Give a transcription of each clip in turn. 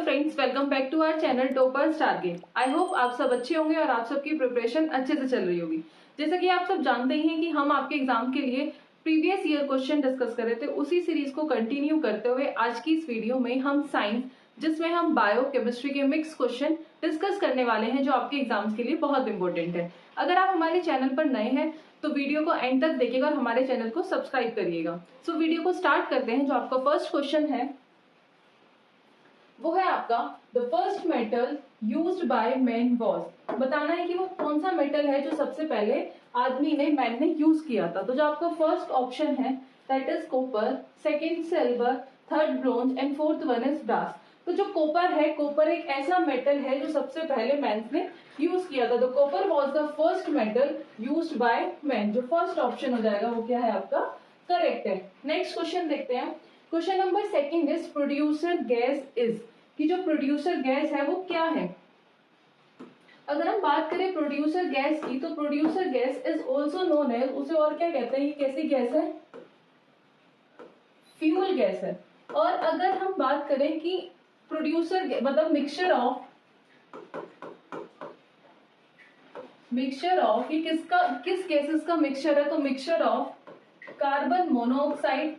Friends, welcome back to our channel toppers target. I hope आप सब अच्छे होंगे और आप सबकी प्रिपरेशन अच्छे से चल रही होगी। जैसा कि आप सब जानते ही हैं कि हम आपके एग्जाम के लिए प्रीवियस ईयर क्वेश्चन डिस्कस कर रहे थे, उसी सीरीज को कंटिन्यू करते हुए आज की इस वीडियो में हम साइंस, जिसमें हम बायो केमिस्ट्री के मिक्स क्वेश्चन डिस्कस करने वाले हैं, जो आपके एग्जाम्स के लिए बहुत इंपॉर्टेंट है। अगर आप हमारे चैनल पर नए हैं तो वीडियो को एंड तक देखिएगा और हमारे चैनल को सब्सक्राइब करिएगा। सो वीडियो को स्टार्ट करते हैं। जो आपका फर्स्ट क्वेश्चन है वो है आपका the first metal used by man was. बताना है कि वो कौन सा मेटल है जो सबसे पहले मैन ने यूज किया था। तो जो आपका फर्स्ट ऑप्शन है that is copper, second silver, third bronze and fourth one is brass. तो जो कॉपर है, कॉपर एक ऐसा मेटल है जो सबसे पहले मैन ने यूज किया था। तो copper was the first metal used by man. जो फर्स्ट ऑप्शन हो जाएगा वो क्या है आपका, करेक्ट है। नेक्स्ट क्वेश्चन देखते हैं। Question number second is producer gas is, कि जो प्रोड्यूसर गैस है वो क्या है। अगर हम बात करें प्रोड्यूसर गैस की, तो producer gas is also known as, उसे और क्या कहते हैं, ये कैसी गैस है, फ्यूल गैस है। और अगर हम बात करें कि प्रोड्यूसर मतलब मिक्सचर ऑफ ये किस गैसेस का मिक्सचर है, तो मिक्सचर ऑफ कार्बन मोनोऑक्साइड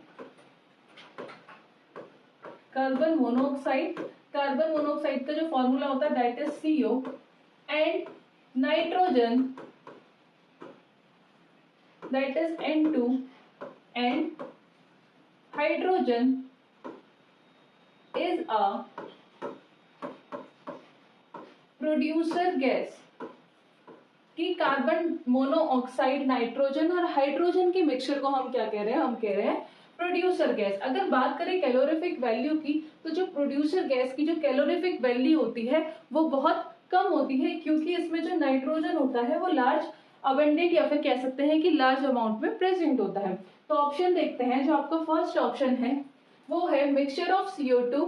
का जो फॉर्मूला होता है that is CO, and nitrogen that is N2, and hydrogen is a producer gas. कि कार्बन मोनोऑक्साइड, नाइट्रोजन और हाइड्रोजन के मिक्सचर को हम क्या कह रहे हैं, हम कह रहे हैं प्रोड्यूसर गैस। अगर बात करें कैलोरीफिक वैल्यू की, तो जो प्रोड्यूसर गैस की जो कैलोरीफिक वैल्यू होती है वो बहुत कम होती है, क्योंकि इसमें जो नाइट्रोजन होता है वो लार्ज अबंडेंट या फिर कह सकते हैं कि लार्ज अमाउंट में प्रेजेंट होता है। तो ऑप्शन देखते हैं। जो आपका फर्स्ट ऑप्शन है वो है mixture of CO2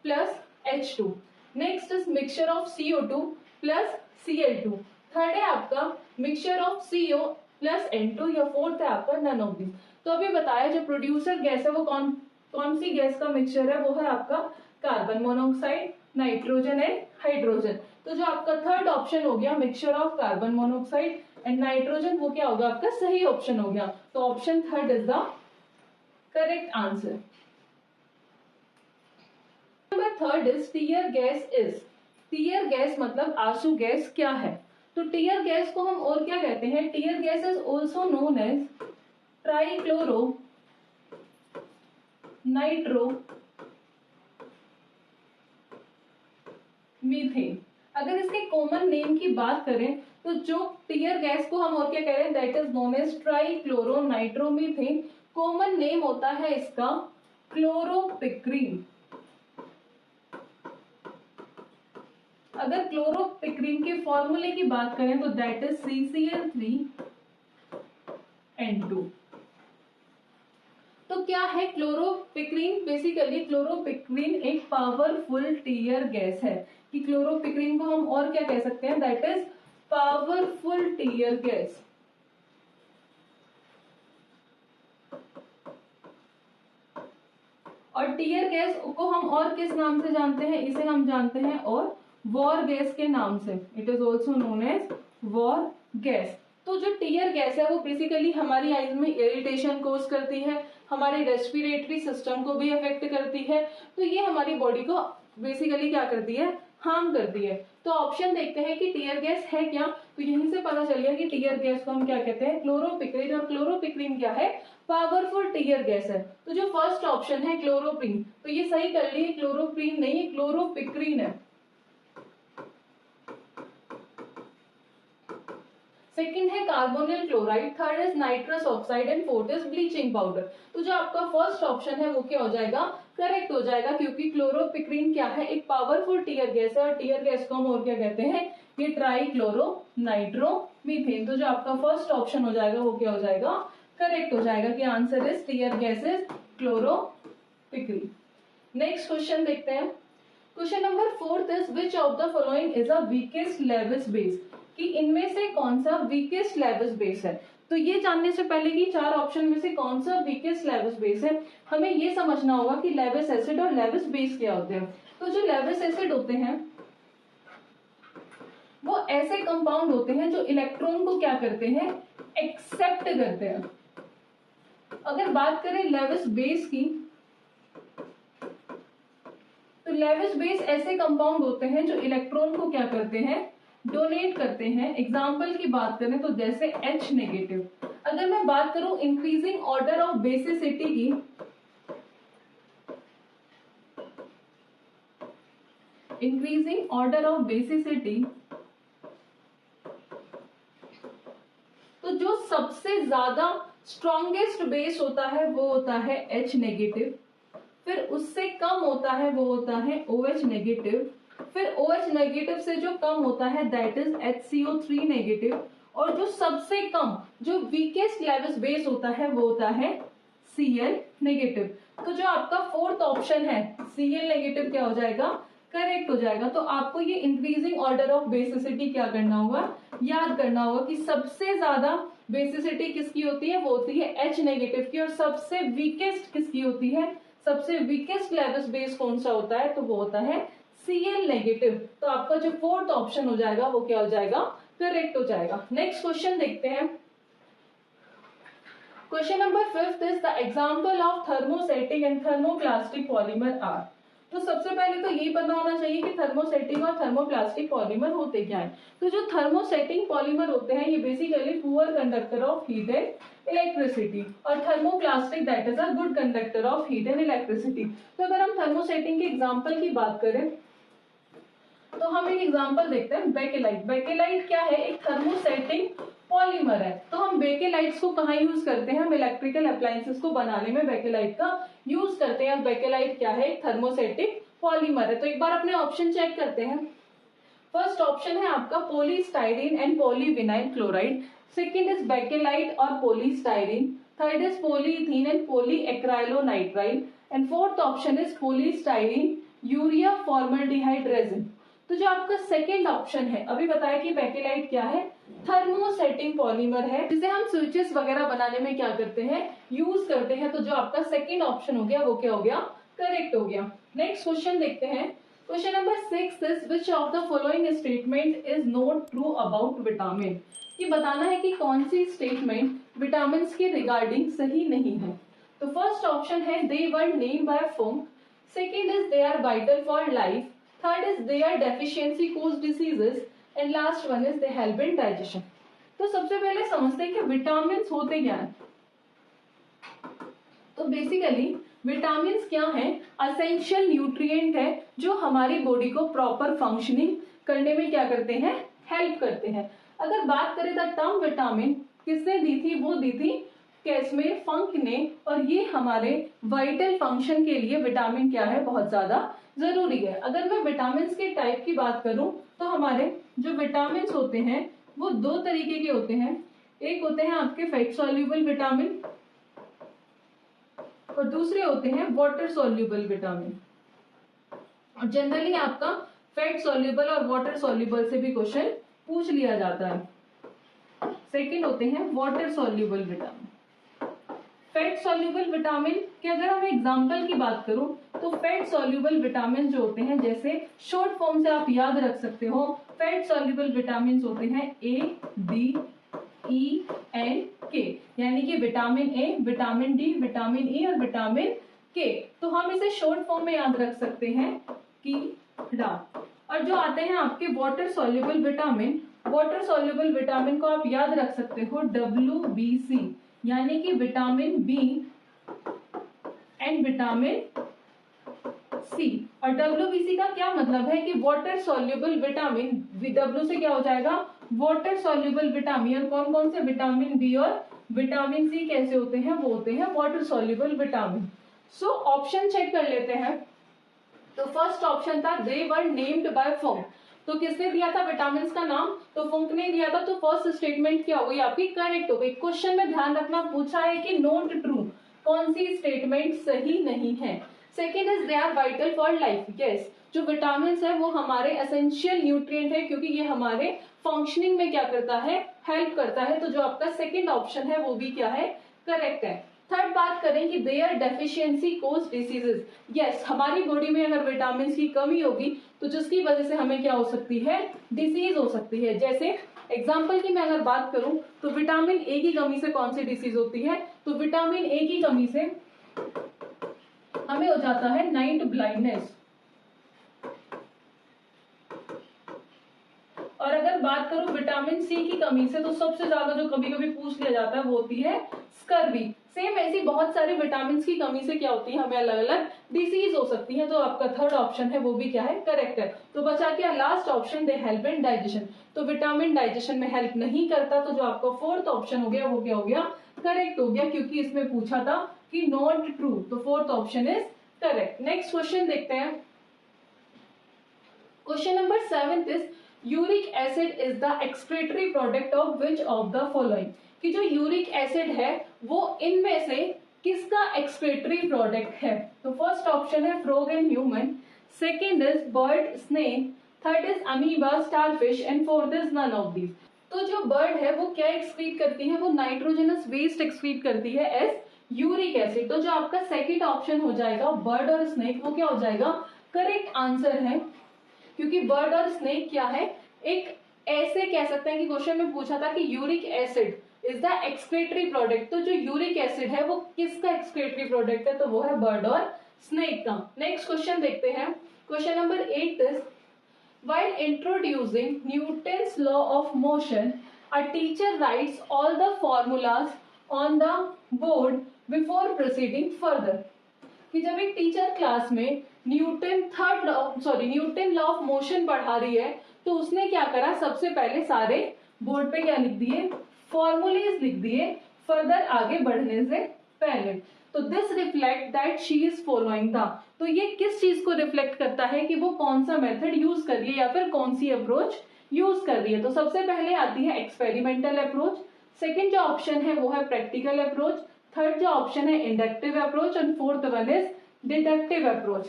plus H2। Next is mixture of CO2 plus Cl2। Third है आपका mixture of CO plus N2, या फोर्थ है आपका नन ऑफ दिस। तो अभी बताया जो प्रोड्यूसर गैस है वो कौन सी गैस का मिक्सचर है, वो है आपका carbon monoxide, nitrogen and hydrogen. तो जो आपका थर्ड ऑप्शन हो गया mixture of carbon monoxide and nitrogen, वो क्या होगा आपका सही ऑप्शन हो गया। तो option third is the correct answer. Number third is tear gas is. Tear gas मतलब आंसू गैस क्या है। तो टीयर गैस को हम और क्या कहते हैं, tear gas is also known as trichloronitromethane. अगर इसके कॉमन नेम की बात करें तो जो टीयर गैस को हम और क्या कह रहे हैं that is known as trichloronitromethane. Common name होता है इसका क्लोरोपिक्रीन। अगर क्लोरोपिक्रीन के फॉर्मूले की बात करें तो दैट इज CCl3N2। तो क्या है क्लोरोपिक्रीन, बेसिकली क्लोरोपिक्रीन एक पावरफुल टीयर गैस है। कि क्लोरोपिक्रीन को हम और क्या कह सकते हैं, that is powerful tear gas. और टीयर गैस को हम और किस नाम से जानते हैं, इसे हम जानते हैं और वॉर गैस के नाम से। It is also known as war gas. तो जो टीयर गैस है वो बेसिकली हमारी आईज में इरिटेशन कोज करती है, हमारे रेस्पिरेटरी सिस्टम को भी अफेक्ट करती है। तो ये हमारी बॉडी को बेसिकली क्या करती है, हार्म करती है। तो ऑप्शन देखते हैं कि टीयर गैस है क्या। तो यहीं से पता चल गया कि टीयर गैस को हम क्या कहते हैं, क्लोरोपिक्रीन। और क्लोरोपिक्रीन क्या है, पावरफुल टीयर गैस है। तो जो फर्स्ट ऑप्शन है क्लोरोप्रीन, तो ये सही कर लिए, क्लोरोप्रीन नहीं है, क्लोरोपिक्रीन है। सेकंड है carbonyl chloride, third is nitrous oxide and fourth is bleaching powder. तो जो आपका फर्स्ट ऑप्शन है वो क्या हो जाएगा, करेक्ट हो जाएगा, क्योंकि क्लोरोपिक्रीन क्या है, एक पावरफुल टीयर गैस है। और टीयर गैस को हम और क्या कहते हैं, ये ट्राइक्लोरो नाइट्रो मीथेन। तो जो आपका फर्स्ट ऑप्शन हो जाएगा वो क्या हो जाएगा, करेक्ट हो जाएगा, कि answer is tear gas is chloropicrin. Next question देखते हैं। Question number fourth is which of the following is a weakest Lewis base. कि इनमें से कौन सा वीकेस्ट लेविस बेस है। तो ये जानने से पहले कि चार ऑप्शन में से कौन सा वीकेस्ट लेविस बेस है, हमें ये समझना होगा कि लेविस एसिड और लेविस बेस क्या होते हैं। तो जो लेविस एसिड होते हैं वो ऐसे कंपाउंड होते हैं जो इलेक्ट्रॉन को क्या करते हैं, एक्सेप्ट करते हैं। अगर बात करें लेविस बेस की, तो लेविस बेस ऐसे कंपाउंड होते हैं जो इलेक्ट्रॉन को क्या करते हैं, डोनेट करते हैं। एग्जाम्पल की बात करें तो जैसे H नेगेटिव। अगर मैं बात करूं इंक्रीजिंग ऑर्डर ऑफ बेसिसिटी की, इंक्रीजिंग ऑर्डर ऑफ बेसिसिटी, तो जो सबसे ज्यादा स्ट्रॉन्गेस्ट बेस होता है वो होता है H नेगेटिव, फिर उससे कम होता है वो होता है OH नेगेटिव, फिर OH नेगेटिव से जो कम होता है दैट इज HCO3 नेगेटिव, और जो सबसे कम, जो वीकेस्ट लेविस बेस होता है वो होता है Cl नेगेटिव। तो जो आपका फोर्थ ऑप्शन है Cl नेगेटिव क्या हो जाएगा, करेक्ट हो जाएगा। तो आपको ये इंक्रीजिंग ऑर्डर ऑफ बेसिसिटी क्या करना होगा, याद करना होगा कि सबसे ज्यादा बेसिसिटी किसकी होती है, वो होती है H नेगेटिव की, और सबसे वीकेस्ट किसकी होती है, सबसे वीकेस्ट लेविस बेस कौन सा होता है, तो वो होता है Cl नेगेटिव। तो आपका जो फोर्थ ऑप्शन हो जाएगा वो क्या हो जाएगा, करेक्ट हो जाएगा। नेक्स्ट क्वेश्चन देखते हैं। Question number 5 is the example of thermosetting and thermoplastic polymer are. तो सबसे पहले तो यही पता होना चाहिए कि थर्मोसेटिक और थर्मोप्लास्टिक पॉलीमर होते क्या है। तो जो थर्मोसेटिक पॉलीमर होते हैं ये basically poor conductor of heat and electricity, और thermoplastic that is a good conductor of heat and electricity. तो अगर हम थर्मोसेटिक के एग्जांपल की बात करें तो हम एक एग्जांपल देखते हैं बेकेलाइट। बेकेलाइट क्या है, एक थर्मोसेटिक पॉलीमर है। तो हम बेकेलाइट्स को कहाँ यूज करते हैं, हम इलेक्ट्रिकल अप्लायंसेस को बनाने में बेकेलाइट का यूज करते हैं। बेकेलाइट क्या है, एक थर्मोसेटिक पॉलीमर है। तो एक बार अपने ऑप्शन चेक करते हैं। फर्स्ट ऑप्शन है आपका polystyrene and polyvinyl chloride, second is bakelite और polystyrene, third is polyethylene and polyacrylonitrile, and fourth option is polystyrene urea formaldehyde resin. तो जो आपका सेकेंड ऑप्शन है, अभी बताया कि बेकेलाइट क्या है, थर्मोसेटिंग पॉलीमर है जिसे हम स्विचेस वगैरह बनाने में क्या करते हैं, यूज करते हैं। तो जो आपका सेकेंड ऑप्शन हो गया वो क्या हो गया, करेक्ट हो गया। नेक्स्ट क्वेश्चन देखते हैं। Question number 6 is which of the following statement is not true about vitamin. ये बताना है कि कौन सी स्टेटमेंट विटामिन के रिगार्डिंग सही नहीं है। तो फर्स्ट ऑप्शन है they were named by Funk, second is they are vital for life, third is they are deficiency cause diseases, and last one is they help in digestion. तो सबसे पहले समझते हैं कि विटामिन होते क्या है। तो बेसिकली विटामिन क्या है, असेंशियल न्यूट्रिएंट है जो हमारी बॉडी को प्रॉपर फंक्शनिंग करने में क्या करते हैं, हेल्प करते हैं। अगर बात करें द टर्म विटामिन किसने दी थी, वो दी थी कैसमेर फंक ने, और ये हमारे वाइटल फंक्शन के लिए विटामिन क्या है, बहुत ज्यादा जरूरी है। अगर मैं विटामिन के टाइप की बात करूं तो हमारे जो विटामिन होते हैं वो दो तरीके के होते हैं। एक होते हैं आपके फैट सॉल्यूबल विटामिन और दूसरे होते हैं वाटर सॉल्यूबल विटामिन। और जनरली आपका फैट सॉल्यूबल और वाटर सॉल्यूबल से भी क्वेश्चन पूछ लिया जाता है। सेकंड होते हैं water soluble vitamin. Fat soluble vitamin के अगर हम एग्जांपल की बात करूं तो फैट सॉल्यूबल विटामिन जो होते हैं, जैसे शॉर्ट फॉर्म से आप याद रख सकते हो, फैट सॉल्यूबल विटामिन होते हैं ए, डी, ई एंड के, यानी कि vitamin A, vitamin D, vitamin E और विटामिन के। तो हम इसे शॉर्ट फॉर्म में याद रख सकते हैं कि डा। और जो आते हैं आपके water soluble vitamin, water soluble vitamin को आप याद रख सकते हो WBC, यानी कि vitamin B and vitamin C. और WBC का क्या मतलब है कि वाटर सॉल्यूबल विटामिन, W से क्या हो जाएगा, वाटर सॉल्यूबल विटामिन। और कौन कौन से विटामिन बी और विटामिन सी कैसे होते हैं, वो होते हैं water soluble vitamin. So option check कर लेते हैं। तो फर्स्ट ऑप्शन था दे वर नेम्ड बाय फंक। तो किसने दिया था विटामिन का नाम, तो फंक ने दिया था। तो फर्स्ट स्टेटमेंट क्या हो गई आपकी, करेक्ट हो गई। क्वेश्चन में ध्यान रखना पूछा है कि नॉट ट्रू, कौन सी स्टेटमेंट सही नहीं है। Second is they are vital for life, yes, जो विटामिन है वो हमारे एसेंशियल न्यूट्रिएंट है क्योंकि ये हमारे फंक्शनिंग में क्या करता है, हेल्प करता है। तो जो आपका सेकेंड ऑप्शन है वो भी क्या है, करेक्ट है। थर्ड बात करें कि there deficiency causes diseases. Yes, हमारी बॉडी में अगर विटामिन की कमी होगी तो जिसकी वजह से हमें क्या हो सकती है, डिसीज हो सकती है। जैसे एग्जाम्पल की मैं अगर बात करूं तो विटामिन ए की कमी से कौन सी डिसीज होती है, तो विटामिन ए की कमी से हमें हो जाता है नाइट ब्लाइंडनेस। और अगर बात करूं विटामिन सी की कमी से, तो सबसे ज्यादा जो कभी कभी पूछ लिया जाता है वो होती है स्कर्वी। सेम ऐसी बहुत सारी विटामिन की कमी से क्या होती है, हमें अलग अलग डिसीज हो सकती है। तो आपका थर्ड ऑप्शन है वो भी क्या है, करेक्ट है। तो बचा क्या last option, they help in digestion. तो विटामिन डाइजेशन में हेल्प नहीं करता, तो जो आपका फोर्थ ऑप्शन हो गया वो क्या हो गया, करेक्ट हो गया, क्योंकि इसमें पूछा था कि नॉट ट्रू, तो fourth option is correct. Next question देखते हैं। Question number 7 is uric acid is the excretory product of which of the following. कि जो यूरिक एसिड है वो इनमें से किसका एक्सक्रीटरी प्रोडक्ट है। तो फर्स्ट ऑप्शन है frog and human, second is bird snake, third is amoeba starfish and fourth is none of these. तो जो बर्ड है वो क्या एक्सक्रीट करती है, वो नाइट्रोजनस वेस्ट एक्सक्रीट करती है एज यूरिक एसिड। तो जो आपका सेकेंड ऑप्शन हो जाएगा बर्ड और स्नेक, वो क्या हो जाएगा, करेक्ट आंसर है। क्योंकि बर्ड और स्नेक क्या है, एक ऐसे कह सकते हैं कि क्वेश्चन में पूछा था कि uric acid is the excretory product. तो जो यूरिक एसिड है वो किसका एक्सक्रीटरी प्रोडक्ट है, तो वो है बर्ड और स्नेक का। नेक्स्ट क्वेश्चन देखते हैं। Question number 8 is while introducing Newton's law of motion, a teacher writes all the formulas on the board before proceeding further। कि जब एक टीचर क्लास में न्यूटन लॉ ऑफ मोशन पढ़ा रही है तो उसने क्या करा, सबसे पहले सारे बोर्ड पे क्या लिख दिए, फॉर्मूलेज लिख दिए फर्दर आगे बढ़ने से पहले। तो this reflect that she is following the, तो ये किस चीज को रिफ्लेक्ट करता है कि वो कौन सा मेथड यूज कर रही है या फिर कौन सी अप्रोच यूज कर रही है। तो सबसे पहले आती है एक्सपेरिमेंटल अप्रोच, सेकेंड जो ऑप्शन है वो है प्रैक्टिकल अप्रोच, थर्ड जो ऑप्शन है inductive approach and fourth one is deductive approach.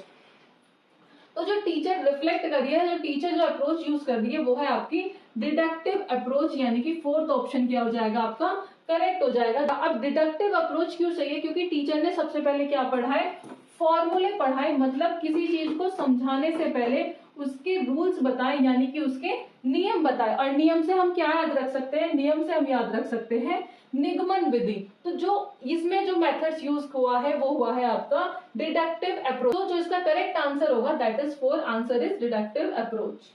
तो जो टीचर रिफ्लेक्ट कर रही है, जो टीचर जो अप्रोच यूज कर रही है वो है आपकी डिडक्टिव अप्रोच, यानी कि फोर्थ ऑप्शन क्या हो जाएगा आपका, करेक्ट हो जाएगा। अब डिडक्टिव अप्रोच क्यों चाहिए, क्योंकि टीचर ने सबसे पहले क्या पढ़ा है, फॉर्मूले पढ़ाए, मतलब किसी चीज को समझाने से पहले उसके रूल्स बताए, यानी कि उसके नियम बताए। और नियम से हम क्या याद रख सकते हैं, नियम से हम याद रख सकते हैं निगमन विधि। तो जो इसमें जो मेथड्स यूज हुआ है वो हुआ है आपका डिडक्टिव अप्रोच। तो जो इसका करेक्ट आंसर होगा that is 4, answer is deductive approach.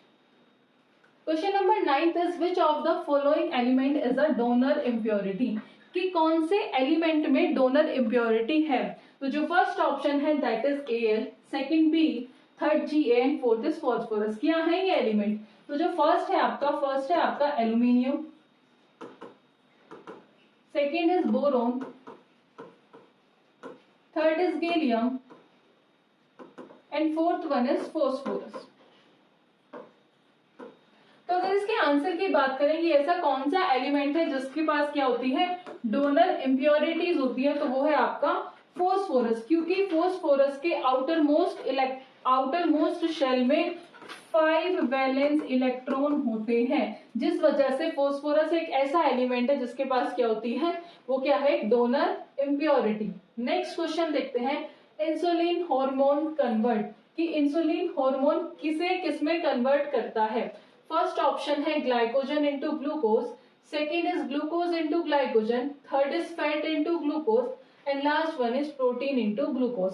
Question number 9 is which of the following element is a donor impurity. कि कौन से एलिमेंट में डोनर इम्प्योरिटी है। तो जो फर्स्ट ऑप्शन है that is Al, second B, third Ga and fourth is phosphorus. क्या है ये एलिमेंट, तो जो फर्स्ट है आपका aluminium, second is boron, third is gallium and fourth one is phosphorus. तो अगर इसके आंसर की बात करें कि ऐसा कौन सा एलिमेंट है जिसके पास क्या होती है, डोनर इम्प्योरिटीज होती है, तो वो है आपका फॉस्फोरस। क्योंकि फॉस्फोरस के आउटर मोस्ट शेल में 5 वैलेंस इलेक्ट्रॉन होते हैं, जिस वजह से फॉस्फोरस एक ऐसा एलिमेंट है जिसके पास क्या होती है, वो क्या है, डोनर इम्प्योरिटी। नेक्स्ट क्वेश्चन देखते हैं। इंसुलिन हार्मोन कन्वर्ट, कि इंसुलिन हार्मोन किसे किसमें कन्वर्ट करता है। फर्स्ट ऑप्शन है glycogen into glucose, second is glucose into glycogen, third is fat into glucose and last one is protein into glucose.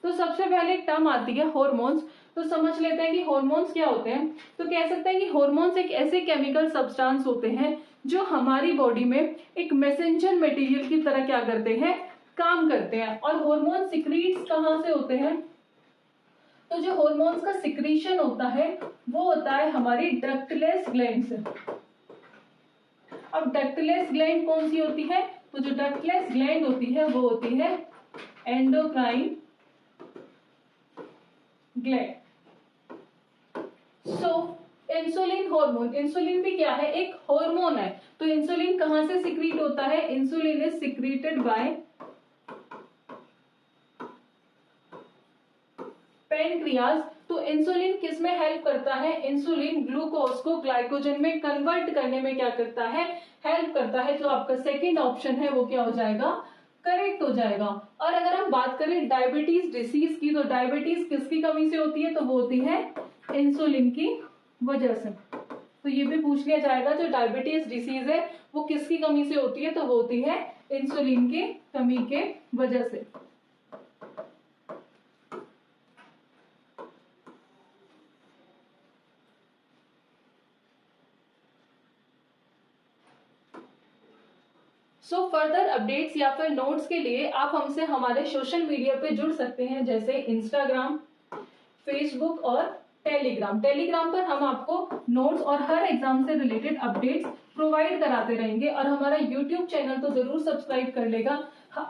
तो सबसे पहले एक टर्म आती है हार्मोन्स। तो समझ लेते हैं कि हार्मोन्स क्या होते हैं। तो कह सकते हैं कि हार्मोन्स एक ऐसे केमिकल सब्सटेंस होते हैं जो हमारी बॉडी में एक मैसेंजर मटेरियल की तरह क्या करते हैं, काम करते हैं। और हार्मोन सिक्रीट्स कहाँ से होते हैं, तो जो हार्मोन्स का सिक्रीशन होता है वो होता है हमारी डक्टलेस ग्लैंड से। अब डक्टलेस ग्लैंड कौन सी होती है, तो जो डक्टलेस ग्लैंड होती है वो होती है एंडोक्राइन ग्लैंड। सो इंसुलिन हार्मोन, इंसुलिन भी क्या है, एक हार्मोन है। तो इंसुलिन कहां से सिक्रीट होता है, insulin is secreted by pancreas. तो इंसुलिन किस में हेल्प करता है, इंसुलिन ग्लूकोज को ग्लाइकोजन में कन्वर्ट करने में क्या करता है, हेल्प करता है। जो आपका सेकंड ऑप्शन है वो क्या हो जाएगा, करेक्ट हो जाएगा। और अगर हम बात करें डायबिटीज डिसीज की, तो डायबिटीज किसकी कमी से होती है, तो वो होती है इंसुलिन की वजह से। तो ये भी पूछ लिया जाएगा, जो डायबिटीज डिसीज है वो किसकी कमी से होती है, तो वो होती है इंसुलिन की कमी के वजह से। सो फर्दर अपडेट्स या फिर नोट्स के लिए आप हमसे हमारे सोशल मीडिया पे जुड़ सकते हैं, जैसे इंस्टाग्राम, फेसबुक और टेलीग्राम। टेलीग्राम पर हम आपको नोट्स और हर एग्जाम से रिलेटेड अपडेट्स प्रोवाइड कराते रहेंगे। और हमारा यूट्यूब चैनल तो जरूर सब्सक्राइब कर लेगा,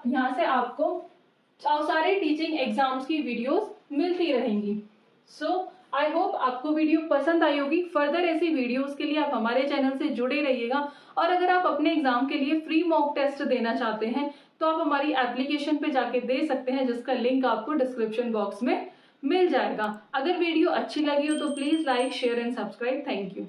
यहाँ से आपको सारे टीचिंग एग्जाम्स की वीडियोस मिलती रहेंगी। सो आई होप आपको वीडियो पसंद आई होगी। फर्दर ऐसी वीडियोस के लिए आप हमारे चैनल से जुड़े रहिएगा। और अगर आप अपने एग्जाम के लिए फ्री मॉक टेस्ट देना चाहते हैं तो आप हमारी एप्लीकेशन पे जाके दे सकते हैं, जिसका लिंक आपको डिस्क्रिप्शन बॉक्स में मिल जाएगा। अगर वीडियो अच्छी लगी हो तो please like, share and subscribe. Thank you.